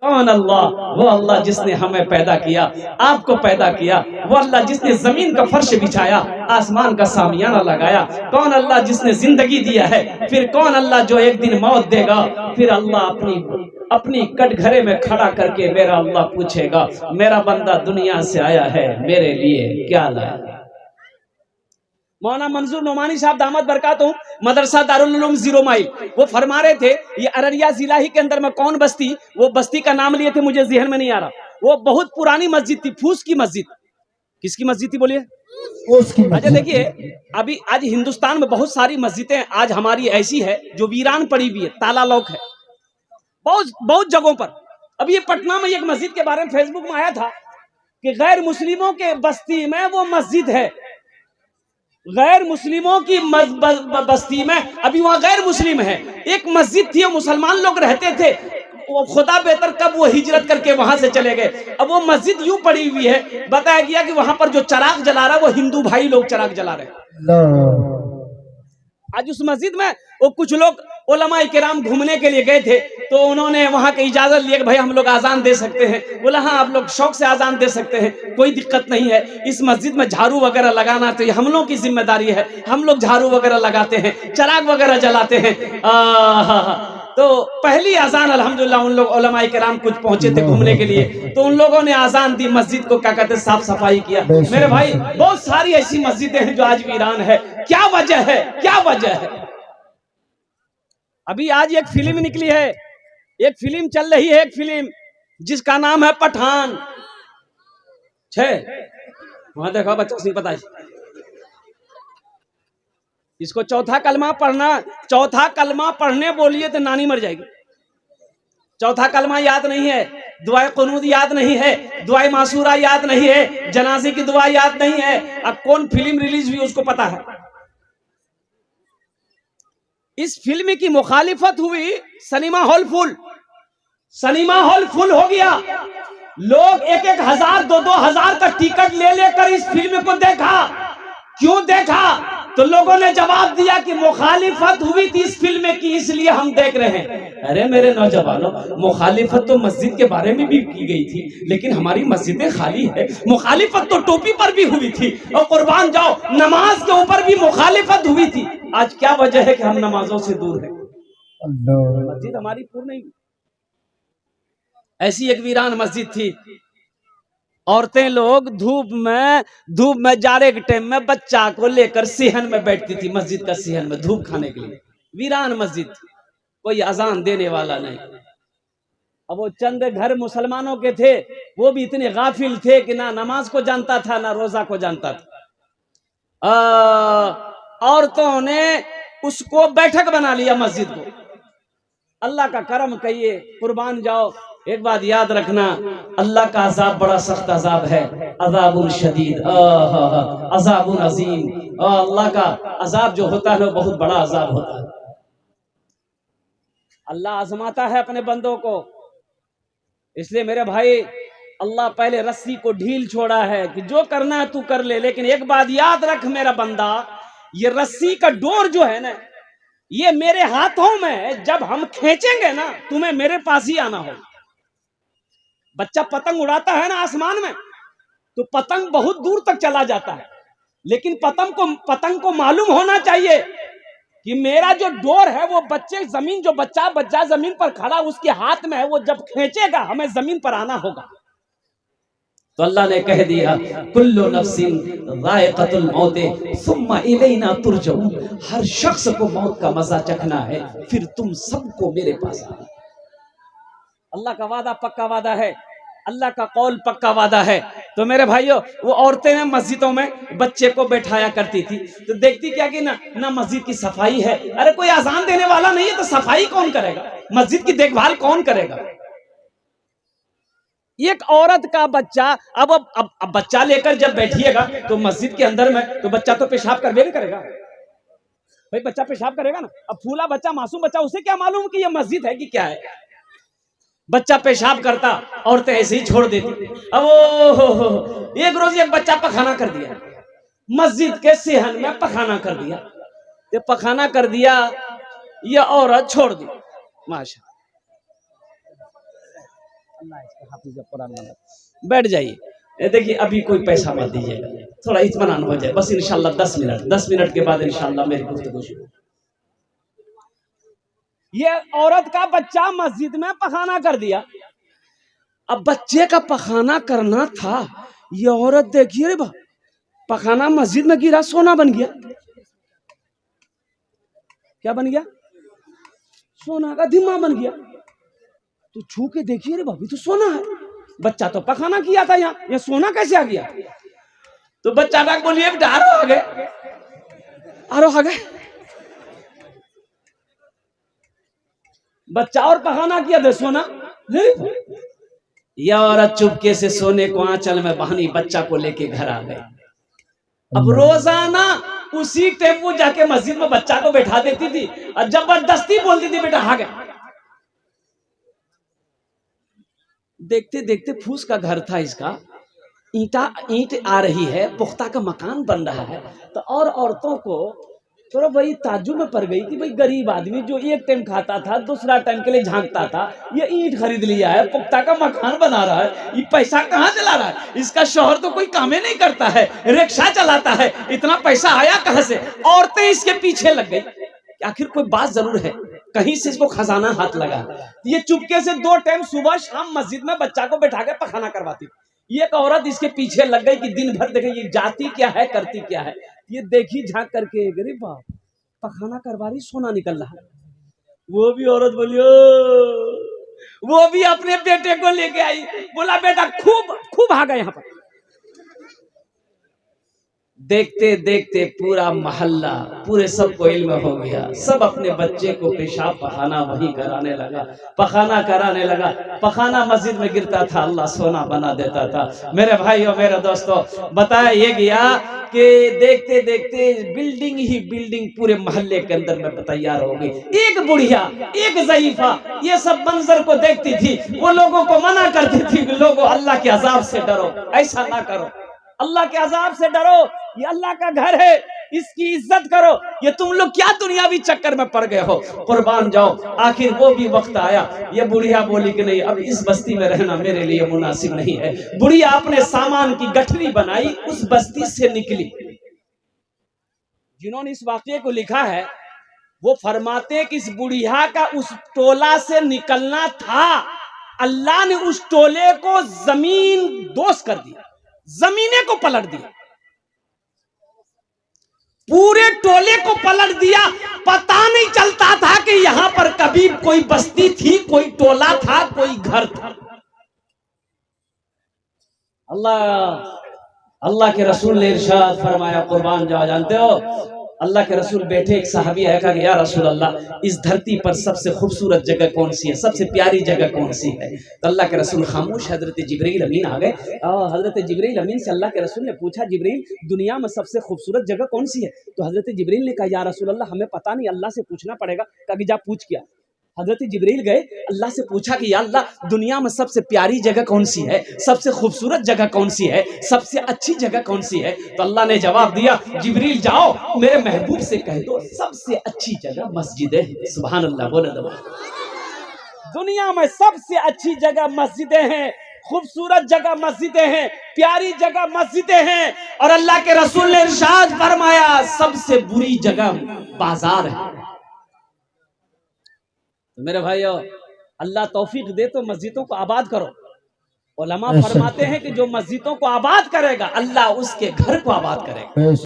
कौन अल्लाह? वो अल्लाह जिसने हमें पैदा किया, आपको पैदा किया। वो अल्लाह जिसने जमीन का फर्श बिछाया, आसमान का सामियाना लगाया। कौन अल्लाह जिसने जिंदगी दिया है। फिर कौन अल्लाह जो एक दिन मौत देगा। फिर अल्लाह अपनी कटघरे में खड़ा करके मेरा अल्लाह पूछेगा, मेरा बंदा दुनिया से आया है, मेरे लिए क्या लाया। मौलाना मंजूर नोमानी साहब दामद बरकातहू, मदरसा दारुल उलूम 0 माइल, वो फरमा रहे थे, ये अररिया जिला ही के अंदर में कौन बस्ती, वो बस्ती का नाम लिए थे, मुझे ज़हन में नहीं आ रहा। वो बहुत पुरानी मस्जिद थी, फूस की मस्जिद। किसकी मस्जिद थी बोलिए? अच्छा देखिए, अभी आज हिंदुस्तान में बहुत सारी मस्जिदें आज हमारी ऐसी है जो वीरान पड़ी हुई है, ताला लॉक है बहुत बहुत जगहों पर। अभी ये पटना में एक मस्जिद के बारे में फेसबुक में आया था कि गैर मुस्लिमों के बस्ती में वो मस्जिद है, गैर मुस्लिमों की बस्ती में। अभी वहां गैर मुस्लिम है, एक मस्जिद थी, मुसलमान लोग रहते थे, वो खुदा बेहतर कब वो हिजरत करके वहां से चले गए। अब वो मस्जिद यूं पड़ी हुई है, बताया गया कि वहां पर जो चराग जला रहा है वो हिंदू भाई लोग चराग जला रहे हैं। आज उस मस्जिद में वो कुछ लोग उलमाए किराम घूमने के लिए गए थे, तो उन्होंने वहां की इजाजत ली कि भाई हम लोग आजान दे सकते हैं। बोला हाँ आप लोग शौक से आजान दे सकते हैं, कोई दिक्कत नहीं है। इस मस्जिद में झाड़ू वगैरह लगाना तो हम लोग की जिम्मेदारी है, हम लोग झाड़ू वगैरह लगाते हैं, चराग वगैरह जलाते हैं। तो पहली आजान अल्हम्दुलिल्लाह उन लोग उलमाए किराम कुछ पहुंचे थे घूमने के लिए, तो उन लोगों ने आजान दी, मस्जिद को क्या कहते साफ सफाई किया। मेरे भाई बहुत सारी ऐसी मस्जिदें हैं जो आज वीरान है। क्या वजह है, क्या वजह है? अभी आज एक फिल्म निकली है, एक फिल्म चल रही है, एक फिल्म जिसका नाम है पठान। वहां देखो बच्चों से पता है, इसको चौथा कलमा पढ़ना, चौथा कलमा पढ़ने बोलिए तो नानी मर जाएगी। चौथा कलमा याद नहीं है, दुआए कुनूद याद नहीं है, दुआए मासूरा याद नहीं है, जनाजे की दुआ याद नहीं है। अब कौन फिल्म रिलीज हुई उसको पता है। इस फिल्म की मुखालिफत हुई, cinema hall full, cinema hall full हो गया। लोग 1-1 हजार 2-2 हजार का टिकट ले लेकर इस फिल्म को देखा। क्यों देखा? तो लोगों ने जवाब दिया कि मुखालिफत हुई थी इस फिल्म की, इसलिए हम देख रहे हैं। अरे मेरे नौजवानों, मुखालिफत तो मस्जिद के बारे में भी की गई थी, लेकिन हमारी मस्जिदें खाली है। मुखालिफत तो टोपी पर भी हुई थी, और कुर्बान जाओ नमाज के ऊपर भी मुखालिफत हुई थी। आज क्या वजह है कि हम नमाजों से दूर हैं? मस्जिद हमारी पूर्ण नहीं। ऐसी एक वीरान मस्जिद थी, औरतें लोग धूप में जाड़े के टाइम में बच्चा को लेकर सेहन में बैठती थी, मस्जिद का सेहन में धूप खाने के लिए। वीरान मस्जिद थी, कोई अजान देने वाला नहीं। अब वो चंद घर मुसलमानों के थे, वो भी इतने गाफिल थे कि ना नमाज को जानता था ना रोजा को जानता था। औरतों ने उसको बैठक बना लिया मस्जिद को। अल्लाह का करम कहिए, कुर्बान जाओ। एक बात याद रखना, अल्लाह का अजाब बड़ा सख्त अजाब है, अजाबुल शदीद, अजाबुल अजीम। अल्लाह का अजाब जो होता है वो बहुत बड़ा अजाब होता है। अल्लाह आजमाता है अपने बंदों को, इसलिए मेरे भाई अल्लाह पहले रस्सी को ढील छोड़ा है कि जो करना है तू कर ले, लेकिन एक बात याद रख मेरा बंदा, ये रस्सी का डोर जो है ना, ये मेरे हाथों में, जब हम खींचेंगे ना तुम्हें मेरे पास ही आना हो। बच्चा पतंग उड़ाता है ना आसमान में, तो पतंग बहुत दूर तक चला जाता है, लेकिन पतंग को मालूम होना चाहिए कि मेरा जो डोर है वो बच्चा जमीन पर खड़ा उसके हाथ में है, वो जब खींचेगा हमें जमीन पर आना होगा। तो अल्लाह ने कह दिया, कुल्लु नफ्सिन ज़ाइक़तुल मौत सुम्मा इलैना तुरजऊन। हर शख्स को मौत का मजा चखना है, फिर तुम सबको मेरे पास आना। अल्लाह का वादा पक्का वादा है, अल्लाह का कौल पक्का वादा है। तो मेरे भाइयों, वो औरतें ना मस्जिदों में बच्चे को बैठाया करती थी, तो देखती क्या कि ना मस्जिद की सफाई है। अरे कोई अजान देने वाला नहीं है तो सफाई कौन करेगा, मस्जिद की देखभाल कौन करेगा? एक औरत का बच्चा, अब बच्चा लेकर जब बैठिएगा तो मस्जिद के अंदर में, तो बच्चा तो पेशाब करबे नहीं करेगा भाई, बच्चा पेशाब करेगा ना। अब फूला बच्चा, मासूम बच्चा, उसे क्या मालूम कि ये मस्जिद है कि क्या है। बच्चा पेशाब करता, औरतें ऐसे ही छोड़ देती। अब एक रोज एक बच्चा पखाना कर दिया, मस्जिद के सेहन में पखाना कर दिया। ये पखाना कर दिया, ये औरत छोड़ दी। माशा अल्लाह इसका हाफिज कुरान बना। बैठ जाइए। ये देखिए अभी कोई पैसा मत दीजिएगा, थोड़ा इत्मीनान हो जाए बस इंशाल्लाह। 10 मिनट के बाद इंशाल्लाह मेरी गुफ्तगू शुरू। ये औरत का बच्चा मस्जिद में पखाना कर दिया। अब बच्चे का पखाना करना था, ये औरत देखिए रे पखाना मस्जिद में गिरा, सोना बन गया। क्या बन गया? सोना का धिम्मा बन गया। तो छू के देखिए रे भाभी, तो सोना है। बच्चा तो पखाना किया था यहाँ, ये सोना कैसे आ गया? तो बच्चा का बोलिए बेटा आ गए, आ गए। बच्चा और पखाना किया था सोना। यह औरत चुपके से सोने को आंचल में बहनी बच्चा को लेके घर आ गई। अब रोजाना उसी टेम्पो जाके मस्जिद में बच्चा को बैठा देती थी और जबरदस्ती बोलती थी बेटा आ गए। देखते देखते फूस का घर था इसका, ईंट आ रही है, पुख्ता का मकान बन रहा है। तो और औरतों को थोड़ा भाई ताज्जुब में पड़ गई कि भाई गरीब आदमी जो एक टाइम खाता था दूसरा टाइम के लिए झांकता था, ये ईंट खरीद लिया है, पुख्ता का मकान बना रहा है, ये पैसा कहाँ चला रहा है? इसका शौहर तो कोई काम ही नहीं करता है, रिक्शा चलाता है, इतना पैसा आया कहाँ से? औरतें इसके पीछे लग गई। आखिर कोई बात जरूर है, कहीं से इसको खजाना हाथ लगा। ये चुपके से 2 टाइम सुबह शाम मस्जिद में बच्चा को बैठा के पखाना करवाती। ये एक औरत इसके पीछे लग गई कि दिन भर देखे ये जाती क्या है करती क्या है। ये देखी झांक करके, गरीब बाप पखाना करवा रही, सोना निकल रहा है। वो भी औरत बोलियो, वो भी अपने बेटे को लेके आई, बोला बेटा खूब आ गए यहाँ पर। देखते देखते पूरा मोहल्ला, पूरे सबको इल्म हो गया, सब अपने बच्चे को पेशाब पखाना वही कराने लगा, पखाना कराने लगा। पखाना मस्जिद में गिरता था, अल्लाह सोना बना देता था। मेरे भाइयों मेरे दोस्तों, बताया ये गया कि देखते देखते बिल्डिंग ही बिल्डिंग पूरे मोहल्ले के अंदर में तैयार हो गई। एक बुढ़िया, एक ज़ईफा ये सब मंजर को देखती थी, वो लोगों को मना करती थी कि लोगों अल्लाह के अजाब से डरो, ऐसा ना करो, अल्लाह के अजाब से डरो, ये अल्लाह का घर है, इसकी इज्जत करो। ये तुम लोग क्या दुनियावी चक्कर में पड़ गए हो, कुर्बान जाओ। आखिर वो भी वक्त आया, ये बुढ़िया बोली कि नहीं अब इस बस्ती में रहना मेरे लिए मुनासिब नहीं है। बुढ़िया अपने सामान की गठरी बनाई, उस बस्ती से निकली। जिन्होंने इस वाकये को लिखा है वो फरमाते कि इस बुढ़िया का उस टोला से निकलना था, अल्लाह ने उस टोले को जमीन दोष कर दिया, जमीने को पलट दिया, पूरे टोले को पलट दिया। पता नहीं चलता था कि यहां पर कभी कोई बस्ती थी, कोई टोला था, कोई घर था। अल्लाह के रसूल ने इरशाद फरमाया, कुर्बान जाओ, जानते हो अल्लाह के रसूल बैठे, एक सहाबी आया कहा कि या रसूल अल्लाह, इस धरती पर सबसे खूबसूरत जगह कौन सी है, सबसे प्यारी जगह कौन सी है? तो अल्लाह के रसूल खामोश। हजरत जिब्रील अमीन आ गए। हजरत जिब्रील अमीन से अल्लाह के रसूल ने पूछा, जिब्रील दुनिया में सबसे खूबसूरत जगह कौन सी है? तो हजरत जिब्रील ने कहा, या रसूल अल्लाह हमें पता नहीं, अल्लाह से पूछना पड़ेगा। कभी जा पूछ किया। हजरत जिब्रील गए, अल्लाह से पूछा कि या अल्लाह दुनिया में सबसे प्यारी जगह कौन सी है, सबसे खूबसूरत जगह कौन सी है, सबसे अच्छी जगह कौन सी है? तो अल्लाह ने जवाब दिया, जिब्रील जाओ मेरे महबूब से कह दो सबसे अच्छी जगह मस्जिद है। सुभान अल्लाह, बोले दो। दुनिया में सबसे अच्छी जगह मस्जिदें हैं, खूबसूरत जगह मस्जिदें हैं, प्यारी जगह मस्जिदें हैं। और अल्लाह के रसूल ने इरशाद फरमाया, सबसे बुरी जगह बाजार है। तो मेरे भाइयों, अल्लाह तौफीक दे तो मस्जिदों को आबाद करो। उलमा फरमाते हैं कि जो मस्जिदों को आबाद करेगा, अल्लाह उसके घर को आबाद करेगा।